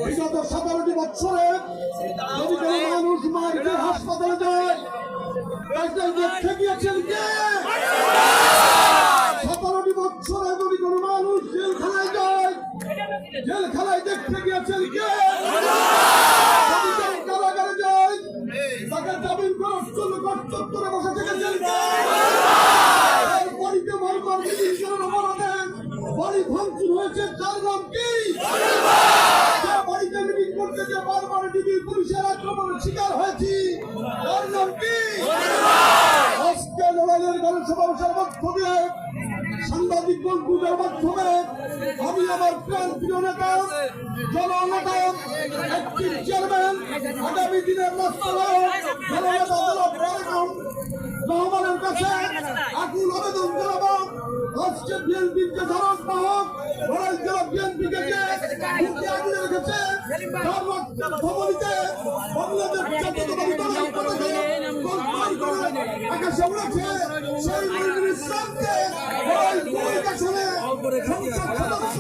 বিগত 17টি বছরে যদি কোনো মানুষ মারকে হাসপাতালে যায় দেখতে গিয়েছেন কে? 17টি বছরে যদি কোনো মানুষ জেলখানায় যায় জেলখানায় দেখতে গিয়েছেন কে? কারাগারে যায় তাকে জামিন করার জন্য চত্বরে বসে থেকেছেন কে? বাড়িতে বারবার অপরাধে বাড়ি ভাঙচুর হয়েছে, তার নাম কি? বাড়িতে মিটিং করতে যে বারবার ডিবি পুলিশের আক্রমণের শিকার হয়েছি, তার নাম কি? আজকে লড়াইয়ের গণসমাবেশের মধ্য দিয়ে সাংবাদিক বন্ধুদের মাধ্যমে আমি আমার প্রিয় নেতা জননেতা একটিভ চেয়ারম্যান আগামী দিনের রহমানের কাছে আকুল আবেদন জানাবো। আজকে বিএনপির যে ধারণ বাহক লড়াই জেলা বিএনপিকে যে আগুনে রেখেছে তার ভবনীতে বাংলাদেশ জাতীয়তাবাদী দলের পতাকা আকাশে উড়েছে। সেই মন্দিরের সামনে সংসদ সদস্য